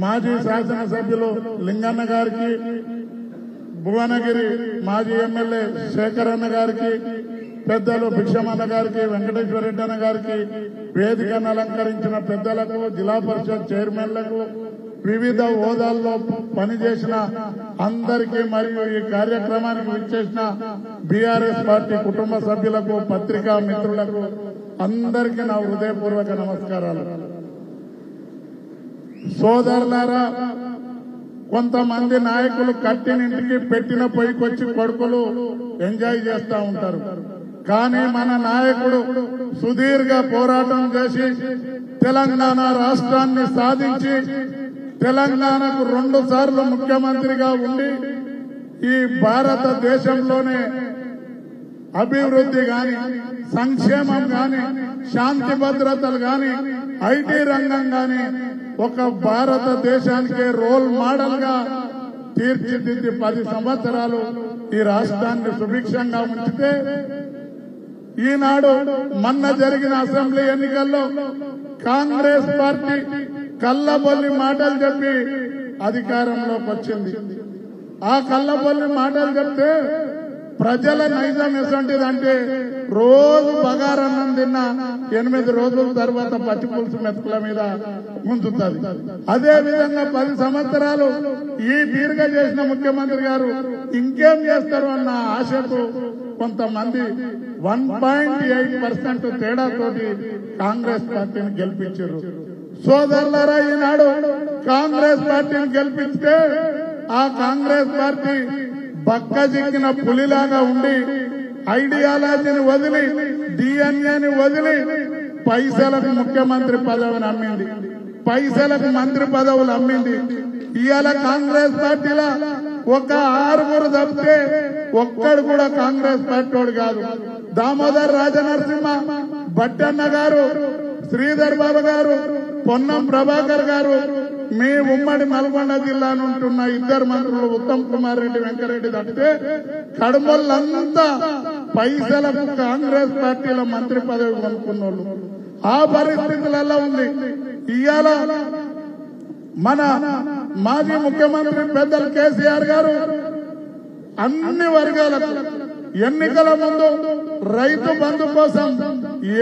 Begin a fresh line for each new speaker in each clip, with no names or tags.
మాజీ శాసనసభ్యులు లింగన్న గారికి, భువనగిరి మాజీ ఎమ్మెల్యే శేఖర్ అన్న గారికి, పెద్దలు భిక్షమన్న గారికి, వెంకటేశ్వర రెడ్డి అన్న గారికి, వేదికను అలంకరించిన పెద్దలకు, జిల్లా పరిషత్ చైర్మన్లకు, వివిధ హోదాల్లో పనిచేసిన అందరికీ మరియు ఈ కార్యక్రమానికి విచ్చేసిన బీఆర్ఎస్ పార్టీ కుటుంబ సభ్యులకు, పత్రికా మిత్రులకు అందరికీ నా హృదయపూర్వక నమస్కారాలు. సోదరులారా, కొంతమంది నాయకులు కట్టినింటికి పెట్టిన పొయ్యికొచ్చి కొడుకులు ఎంజాయ్ చేస్తూ ఉంటారు. కానీ మన నాయకుడు సుదీర్ఘ పోరాటం చేసి తెలంగాణ రాష్ట్రాన్ని సాధించి తెలంగాణకు 2 సార్లు ముఖ్యమంత్రిగా ఉండి ఈ భారతదేశంలోనే అభివృద్ధి గాని, సంక్షేమం గాని, శాంతి భద్రతలు గాని, ఐటీ రంగం గాని ఒక భారతదేశానికి రోల్ మోడల్ గా తీర్చిదిద్ది 10 సంవత్సరాలు ఈ రాష్ట్రాన్ని సుభిక్షంగా ఉంచితే, ఈనాడు మొన్న జరిగిన అసెంబ్లీ ఎన్నికల్లో కాంగ్రెస్ పార్టీ కల్లబొల్లి మాటలు చెప్పి అధికారంలోకి వచ్చింది. ఆ కల్లబొల్లి మాటలు చెప్తే ప్రజల నైజం ఎటువంటిదంటే, రోజు బగారన్నం తిన్న 8 రోజుల తర్వాత పచ్చి పులుసు మెతుకుల మీద ముంచుతుంది. అదే విధంగా 10 సంవత్సరాలు ఈ తీరుగ చేసిన ముఖ్యమంత్రి గారు ఇంకేం చేస్తారు అన్న ఆశకు కొంతమంది 1.8% తేడాతోటి కాంగ్రెస్ పార్టీని గెలిపించారు. సోదరులారా, ఈనాడు కాంగ్రెస్ పార్టీని గెలిపిస్తే ఆ కాంగ్రెస్ పార్టీ బక్కజిక్కిన పులిలాగా ఉండి ఐడియాలజీని వదిలి, డిఎన్ఏని వదిలి పైసలకు ముఖ్యమంత్రి పదవిని అమ్మింది, పైసలకు మంత్రి పదవులు అమ్మింది. ఇవాళ కాంగ్రెస్ పార్టీలో ఒక 6 తప్పితే ఒక్కడు కూడా కాంగ్రెస్ పార్టీ కాదు. దామోదర్ రాజనరసింహ, బట్టన్న గారు, శ్రీధర్ బాబు గారు, పొన్నం ప్రభాకర్ గారు, మీ ఉమ్మడి నల్గొండ జిల్లా నుంటున్న 2 మంత్రులు ఉత్తమ్ కుమార్ రెడ్డి, వెంకరెడ్డి తప్పితే కడుమోళ్ళంతా పైసలకు కాంగ్రెస్ పార్టీలో మంత్రి పదవి కొనుక్కున్నోళ్ళు. ఆ పరిస్థితులలో ఉంది. ఇవాళ మన మాజీ ముఖ్యమంత్రి పెద్దలు కేసీఆర్ గారు అన్ని వర్గాలకు ఎన్నికల ముందు రైతు బంధు కోసం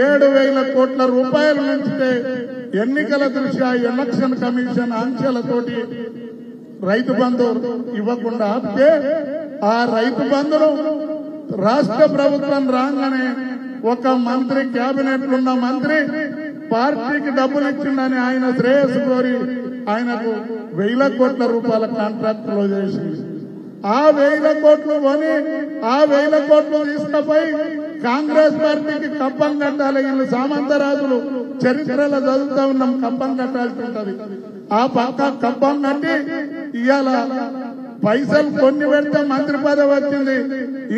7,000 కోట్ల రూపాయలు పెంచితే ఎన్నికల దృష్ట్యా ఎలక్షన్ కమిషన్ ఆంక్షలతోటి రైతు బంధు ఇవ్వకుండా ఆపితే, ఆ రైతు బంధును రాష్ట్ర ప్రభుత్వం రాగానే ఒక మంత్రి, కేబినెట్ ఉన్న మంత్రి పార్టీకి డబ్బులు ఇచ్చిందని ఆయన శ్రేయస్సు కోరి ఆయనకు 1,000 కోట్ల రూపాయల కాంట్రాక్ట్ లో చేసింది. ఆ 1,000 కోట్లు కొని ఆ 1,000 కోట్లు తీసుకుపోయి కాంగ్రెస్ పార్టీకి కప్పం కట్టాలి. వీళ్ళు సామంతరాజులు చరిత్రలో చదువుతా ఉన్నాం, కప్పం కట్టాల్సి ఉంటది. ఆ పక్క కప్పం కట్టి ఇవాళ పైసలు కొన్ని పెడితే మంత్రి పదవి వచ్చింది,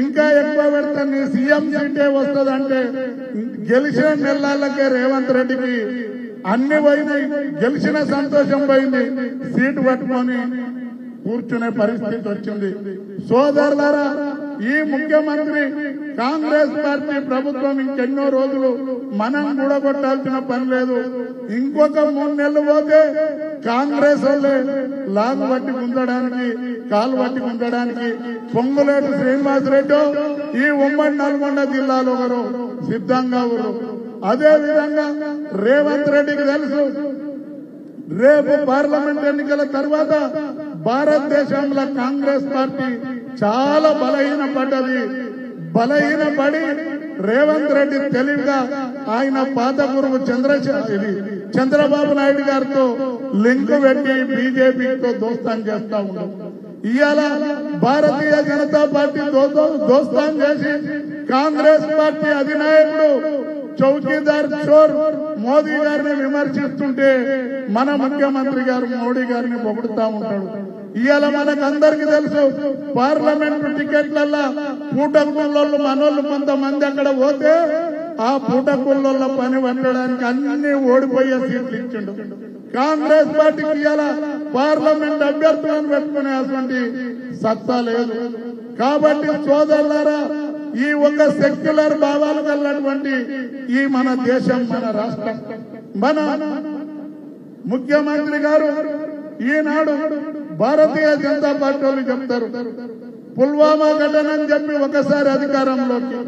ఇంకా ఎక్కువ పెడితే నీ సీఎం సీటే వస్తుందంటే గెలిచిన నెలలకే రేవంత్ రెడ్డికి అన్ని పోయినాయి. గెలిచిన సంతోషం పోయింది, సీటు పట్టుకొని కూర్చునే పరిస్థితి వచ్చింది. సోదరులారా, ఈ ముఖ్యమంత్రి కాంగ్రెస్ పార్టీ ప్రభుత్వం ఇంకెన్నో రోజులు మనం కూడగొట్టాల్సిన పని లేదు. ఇంకొక 3 నెలలు పోతే కాంగ్రెస్ వాళ్ళే లాగు పట్టి గుంజడానికి, కాలు పట్టి గుంజడానికి పొంగులేటి శ్రీనివాసరెడ్డి ఈ ఉమ్మడి నల్గొండ జిల్లాలో ఒకరు సిద్ధంగా ఉన్నారు. అదే విధంగా రేవంత్ రెడ్డికి తెలుసు, రేపు పార్లమెంట్ ఎన్నికల తర్వాత భారతదేశంలో కాంగ్రెస్ పార్టీ చాలా బలహీనపడ్డది. బలహీనపడి రేవంత్ రెడ్డి తెలివిగా ఆయన పాత గురువు చంద్రబాబు నాయుడు గారితో లింక్ పెట్టి బీజేపీతో దోస్తాన్ చేస్తా ఉన్నాం. ఇవాళ భారతీయ జనతా పార్టీ దోస్తాన్ చేసి కాంగ్రెస్ పార్టీ అధినాయకుడు చౌకీదార్ చోర్ మోదీ గారిని విమర్శిస్తుంటే మన ముఖ్యమంత్రి గారు మోడీ గారిని పొగుడుతా ఉంటాడు. ఇవాళ మనకందరికి తెలుసు, పార్లమెంటు టికెట్లల్లో పూటకుల్లో మనోళ్ళు కొంతమంది అక్కడ పోతే ఆ పూటకుల్లో పని పట్టడానికి అన్ని ఓడిపోయే సీట్లు ఇచ్చిండు. కాంగ్రెస్ పార్టీకి ఇవాళ పార్లమెంట్ అభ్యర్థులను పెట్టుకునే అటువంటి సత్తా లేదు. కాబట్టి సోదరులారా, ఈ ఒక సెక్యులర్ భావాలు కలిగినటువంటి ఈ మన దేశం, మన రాష్ట్రం, మన ముఖ్యమంత్రి గారు ఈనాడు భారతీయ జనతా పార్టీ వాళ్ళు చెప్తారు పుల్వామా ఘటన అని చెప్పి ఒకసారి అధికారంలోకి,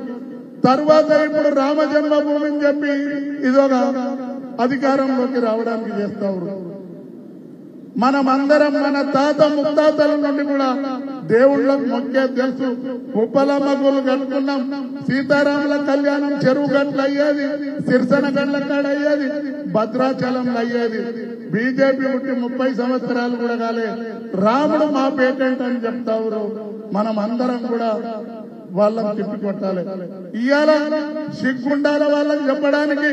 తర్వాత ఇప్పుడు రామ జన్మభూమిని చెప్పి ఇదొక అధికారంలోకి రావడానికి చేస్తారు. మనమందరం మన తాత ముత్తాతల నుండి కూడా దేవుళ్ళకు మొక్కే తెలుసు. ఉప్పలమ్మ గుళ్ళు కట్టుకున్నాం, సీతారాముల కళ్యాణం చెరువు గట్ల అయ్యేది, సిరిసన గట్ల కాడ అయ్యేది, భద్రాచలంలో అయ్యేది. బీజేపీ పుట్టి 30 సంవత్సరాలు కూడా కాలే, రాముడు మా పేటెంట్ అని చెప్తారు. మనం అందరం కూడా వాళ్ళని తిప్పికొట్టాలి. ఇవాళ సిగ్గుండాల వాళ్ళకి చెప్పడానికి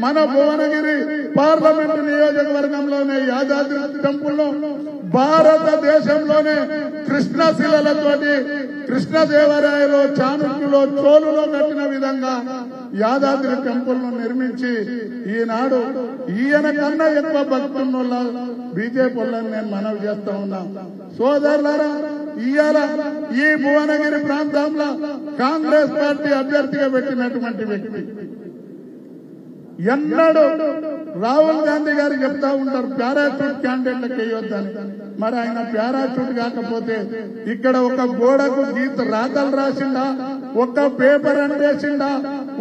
మన భువనగిరి పార్లమెంటు నియోజకవర్గంలోనే యాదాద్రి టెంపుల్లో భారతదేశంలోనే కృష్ణశిలలతోటి కృష్ణదేవరాయలో, చాణుక్యులో, చోళులో కట్టిన విధంగా యాదాద్రి టెంపుల్ ను నిర్మించి ఈనాడు ఈయన కన్నా ఎక్కువ భక్తున్న బీజేపీ వాళ్ళని నేను మనవి చేస్తా ఉన్నా. సోదరులారా, ఇవాళ ఈ భువనగిరి ప్రాంతంలో కాంగ్రెస్ పార్టీ అభ్యర్థిగా పెట్టినటువంటి వ్యక్తి ఎన్నడూ రాహుల్ గాంధీ గారు చెప్తా ఉంటారు పారాషూట్ క్యాండిడేట్లకు వేయొద్దని. మరి ఆయన పారాషూట్ కాకపోతే ఇక్కడ ఒక గోడకు గీత రాతలు రాసిండా, ఒక పేపర్ అంటేసిండా,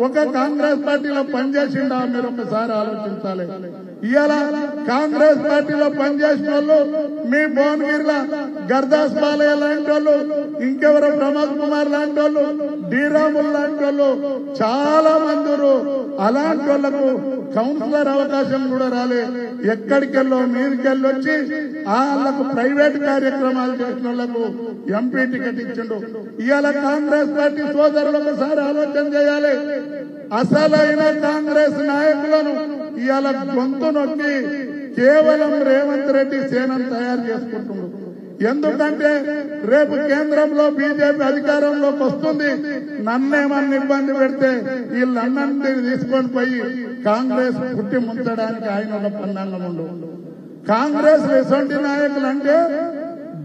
ఒక కాంగ్రెస్ పార్టీలో పనిచేసిండా? మీరు ఒకసారి ఆలోచించాలి. ఇవాళ కాంగ్రెస్ పార్టీలో పనిచేసిన వాళ్ళు మీ భువనగిరిలో గర్దాస్ బాలయ్య లాంటి వాళ్ళు, ఇంకెవరో ప్రమోద్ కుమార్ లాంటి వాళ్ళు, శ్రీరాములు లాంటి వాళ్ళు చాలా మంది. అలాంటి వాళ్లకు కౌన్సిలర్ అవకాశం కూడా రాలే. ఎక్కడికెళ్ళో మీదికెళ్ళి వచ్చి వాళ్ళకు ప్రైవేట్ కార్యక్రమాలు చేసిన వాళ్లకు ఎంపీ టికెట్ ఇచ్చిండు. ఇవాళ కాంగ్రెస్ పార్టీ సోదరులు ఒకసారి ఆలోచన చేయాలి. అసలైన కాంగ్రెస్ నాయకులను ఇవాళ గొంతు నొక్కి కేవలం రేవంత్ రెడ్డి సేనను తయారు చేసుకుంటున్నారు. ఎందుకంటే రేపు కేంద్రంలో బీజేపీ అధికారంలోకి వస్తుంది. నన్నేమన్నా ఇబ్బంది పెడితే వీళ్ళన్నంటి తీసుకొని పోయి కాంగ్రెస్ పుట్టి ముంచడానికి ఆయన ఒక పన్నాంగం ఉండు. కాంగ్రెస్ ఎటువంటి నాయకులు అంటే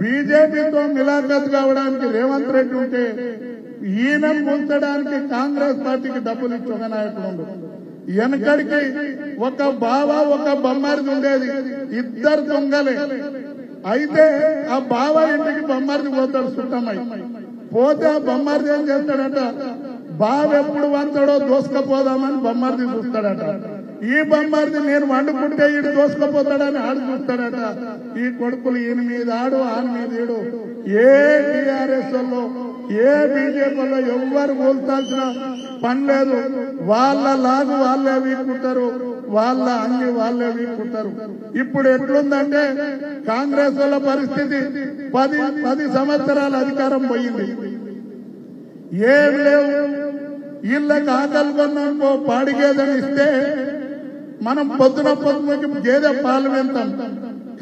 బీజేపీతో మిలాఖత్ కావడానికి రేవంత్ రెడ్డి ఉంటే ఈయన ముంచడానికి కాంగ్రెస్ పార్టీకి డబ్బులు ఇచ్చి ఒక నాయకుడు ఉండు. వెనకడికి ఒక బావ ఒక బొమ్మారిది ఉండేది, ఇద్దరు దొంగలే. అయితే ఆ బావ ఇంటికి బొమ్మారిది పోతాడు చుట్టమై. పోతే ఆ బొమ్మారిది ఏం చేస్తాడట, బావ ఎప్పుడు వంతాడో దోసుకపోదామని బొమ్మారిది చూస్తాడట. ఈ బొమ్మారిది నేను వండుకుంటే ఈడు దోసుకపోతాడని ఆడు చూస్తాడట. ఈ కొడుకులు ఈయన మీద ఆడు, ఆయన మీద ఈడు. ఏ టీఆర్ఎస్ లో ఏ బీజేపీలో ఎవ్వరు కోల్చాల్సిన పని లేదు. వాళ్ళ లాగు వాళ్ళే వీక్కుంటారు, వాళ్ళ అన్ని వాళ్ళే వీక్కుంటారు. ఇప్పుడు ఎట్లుందంటే కాంగ్రెస్ వాళ్ళ పరిస్థితి 10 సంవత్సరాల అధికారం పోయింది, ఏం లేవు. వీళ్ళకి ఆకలి కొన్నాకో పాడిగేదని ఇస్తే మనం పొద్దున గేదె పాలు వింటాం.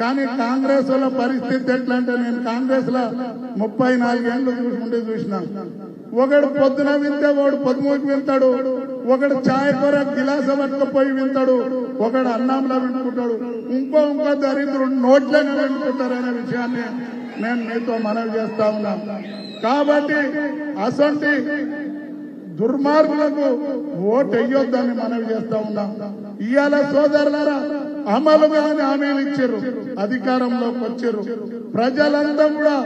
కానీ కాంగ్రెస్ వాళ్ళ పరిస్థితి ఎట్లా అంటే, నేను కాంగ్రెస్ లో 34 ఏళ్ళు చూసినా, ఒకడు పొద్దున వింటే వాడు పొద్దుమూకి వింటాడు, ఒకడు ఛాయ్ కూర గిలాస పట్టుకుపోయి వింటాడు, ఒకడు అన్నంలో వింటుకుంటాడు, ఇంకో దరిద్రుడు నోట్లను వింటుకుంటారనే విషయాన్ని నేను మీతో మనవి చేస్తా ఉన్నా. కాబట్టి అసంటి దుర్మార్గులకు ఓటు వేయొద్దని మనవి చేస్తా ఉన్నా. ఇవాళ సోదరులారా, అమలుగాని హామీలు ఇచ్చారు, అధికారంలోకి వచ్చారు. ప్రజలంతా కూడా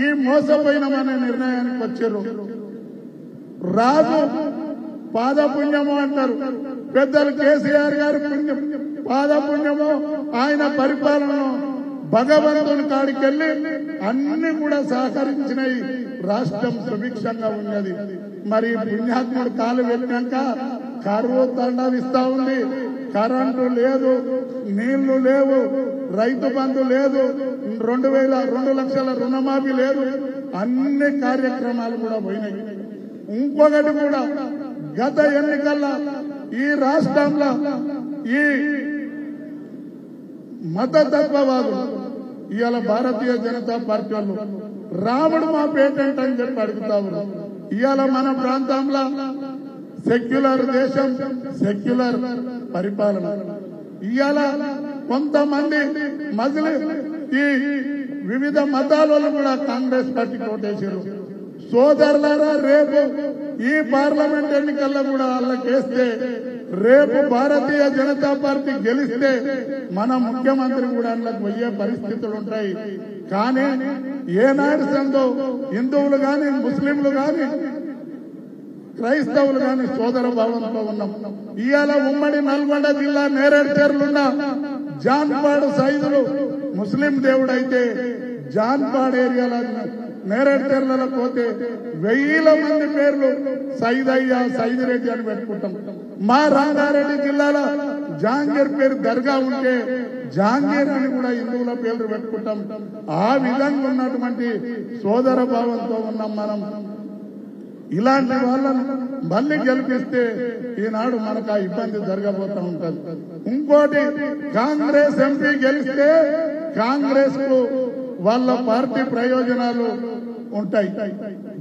ఈ మోసపోయినమనే నిర్ణయానికి వచ్చారు. రాజు పాదపుణ్యము అంటారు పెద్దలు. కేసీఆర్ గారు పుణ్యం పాదపుణ్యము, ఆయన పరిపాలనలో భగవంతుని కాడికెళ్ళి అన్ని కూడా సహకరించినాయి, రాష్ట్రం సుభిక్షంగా ఉన్నది. మరి పుణ్యాత్ముడు కాలు పెట్టినాక కరువు తండవిస్తా ఉంది, కరెంటు లేదు, నీళ్లు లేవు, రైతు బంధు లేదు, 2 లక్షల రుణమాఫీ లేదు, అన్ని కార్యక్రమాలు కూడా పోయినాయి. ఇంకొకటి కూడా, గత ఎన్నికల్లో ఈ రాష్ట్రంలో ఈ మతతత్వవాదులు ఇవాళ భారతీయ జనతా పార్టీ వాళ్ళు రాముడు మా పేటెంట్ అని చెప్పి అడుగుతా ఉన్నారు. ఇవాళ మన ప్రాంతంలో సెక్యులర్ దేశం, సెక్యులర్ పరిపాలన. ఇవాళ కొంతమంది మజిలీ ఈ వివిధ మతాలలో కూడా కాంగ్రెస్ పార్టీకి ఓటేశారు. సోదరులారా, రేపు ఈ పార్లమెంట్ ఎన్నికల్లో కూడా వాళ్ళకేస్తే రేపు భారతీయ జనతా పార్టీ గెలిస్తే మన ముఖ్యమంత్రి కూడా అందులోకి పోయే పరిస్థితులు ఉంటాయి. కానీ ఏనాడు సందో హిందువులు గాని ముస్లింలు గాని క్రైస్తవులు గాని సోదర భావంతో ఉన్నాం. ఇవాళ ఉమ్మడి నల్గొండ జిల్లా నేరేడు చెర్లున్న జాన్పాడు సైదులు ముస్లిం దేవుడైతే జాన్పాడు ఏరియాలో నేరేడు చెర్లలో పోతే 1000 మంది పేర్లు సైదయ్య సైదిరెడ్డి అని పెట్టుకుంటాం. మా రంగారెడ్డి జిల్లాలో జహాంగీర్ పేరు దర్గా ఉంటే జహాంగీర్ అని కూడా హిందువుల పేర్లు పెట్టుకుంటాం. ఆ విధంగా ఉన్నటువంటి సోదర భావంతో ఉన్నాం మనం. ఇలాంటి వాళ్ళను మళ్ళీ గెలిపిస్తే ఈనాడు మనకు ఆ ఇబ్బంది జరగబోతా ఉంటుంది. ఇంకోటి, కాంగ్రెస్ ఎంపీ గెలిస్తే కాంగ్రెస్ కు వాళ్ళ పార్టీ ప్రయోజనాలు ఉంటాయి.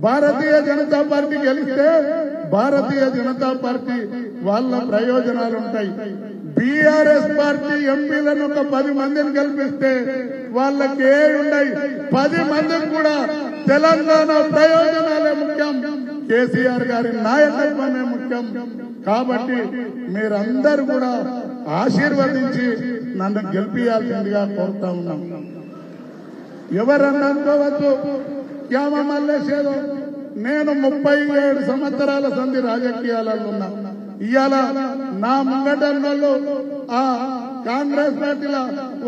భారతీయ జనతా పార్టీ గెలిస్తే భారతీయ జనతా పార్టీ వాళ్ళ ప్రయోజనాలు ఉంటాయి. బీఆర్ఎస్ పార్టీ ఎంపీలను ఒక 10 మందిని గెలిపిస్తే వాళ్ళకి ఏ ఉన్నాయి, 10 మందికి కూడా తెలంగాణ ప్రయోజనాలే ముఖ్యం, కేసీఆర్ గారి నాయకత్వమే ముఖ్యం. కాబట్టి మీరందరూ కూడా ఆశీర్వదించి నన్ను గెలిపియాల్సిందిగా కోరుతా ఉన్నాం. ఎవరన్నా అనుకోవచ్చు క్యామ మల్లేసేదో, నేను 37 సంవత్సరాల సంధి రాజకీయాలలో ఉన్నా. ఇవాళ నా ముంగటన్నోళ్ళు ఆ కాంగ్రెస్ పార్టీలో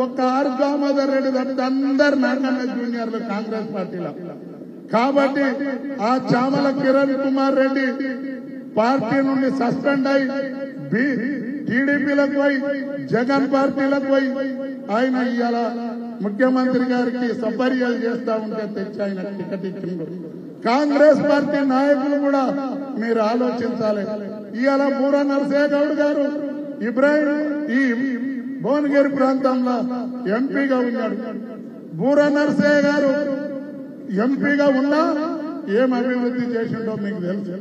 ఒక్క ఆర్ దామోదర్ రెడ్డి తప్పితే అందరు నాకన్నా జూనియర్లు కాంగ్రెస్ పార్టీలో. కాబట్టి ఆ చామల కిరణ్ కుమార్ రెడ్డి పార్టీ నుండి సస్పెండ్ అయి టీడీపీలకు పోయి జగన్ పార్టీలకు పోయి ఆయన ఇవాళ ముఖ్యమంత్రి గారికి సపర్యాలు చేస్తా ఉంటే తెచ్చి ఆయన టికెట్ ఇచ్చిండు. కాంగ్రెస్ పార్టీ నాయకులు కూడా మీరు ఆలోచించాలి. ఇవాళ బూర నరసింహ గౌడ్ గారు ఇబ్రాహిం ఈ భువనగిరి ప్రాంతంలో ఎంపీగా ఉన్నాడు. బూర నరసింహ గారు ఎంపీగా ఉన్నా ఏం అభివృద్ధి చేసిండో మీకు తెలుసు.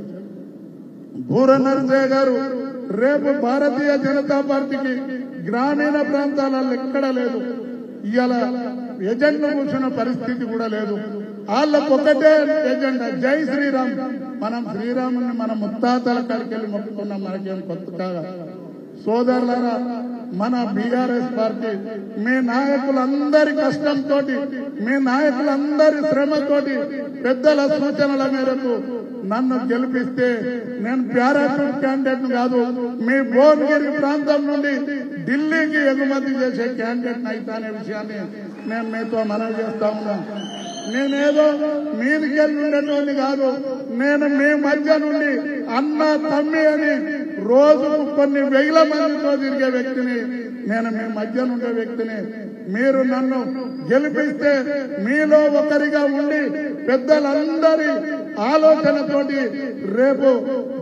బూర నరసింహ గారు రేపు భారతీయ జనతా పార్టీకి గ్రామీణ ప్రాంతాలలో ఎక్కడ లేదు. ఇవాళ ఎజెండా కూర్చున్న పరిస్థితి కూడా లేదు. వాళ్ళకు ఒకటే ఎజెండా, జై శ్రీరామ్. మనం శ్రీరాముని మన ముత్తాతల కాడికెళ్ళి మొక్కుకున్నాం, మనకేం కొత్త కాగా. సోదరులారా, మన బీఆర్ఎస్ పార్టీ మీ నాయకులందరి కష్టంతో, మీ నాయకులందరి శ్రమతోటి, పెద్దల సూచనల మేరకు నన్ను గెలిపిస్తే నేను పారాషూట్ క్యాండిడేట్ కాదు, మీ భువనగిరి ప్రాంతం నుండి ఢిల్లీకి ఎగుమతి చేసే క్యాండిడేట్ అయితే అనే విషయాన్ని నేను మీతో మనవి చేస్తా ఉన్నా. నేనేదో మీదికెళ్ళి ఉండేటోని కాదు, నేను మీ మధ్య నుండి అన్న తమ్మి అని రోజుకు కొన్ని 1000 మందితో తిరిగే వ్యక్తిని, నేను మీ మధ్య ఉండే వ్యక్తిని. మీరు నన్ను గెలిపిస్తే మీలో ఒకరిగా ఉండి పెద్దలందరి ఆలోచనతోటి రేపు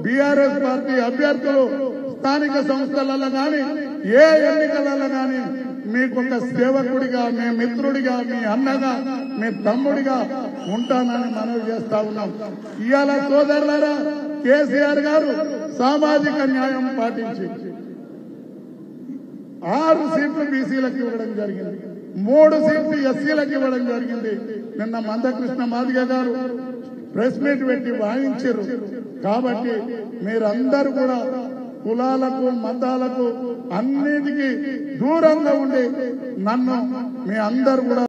బీఆర్ఎస్ పార్టీ అభ్యర్థులు స్థానిక సంస్థలలో గాని ఏ ఎన్నికలలో గాని మీకొక సేవకుడిగా, మీ మిత్రుడిగా, మీ అన్నగా, మీ తమ్ముడిగా ఉంటానని మనవి చేస్తా ఉన్నాం. ఇవాళ సోదరులారా, కేసీఆర్ గారు సామాజిక న్యాయం పాటించి 6 సీట్లు బీసీలకు ఇవ్వడం జరిగింది, 3 సీట్లు ఎస్సీలకు ఇవ్వడం జరిగింది. నిన్న మందకృష్ణ మాదిగ గారు ప్రెస్ మీట్ పెట్టి వాయించారు. కాబట్టి మీరందరూ కూడా కులాలకు మతాలకు అన్నిటికీ దూరంగా ఉండి నన్ను మీ అందరూ కూడా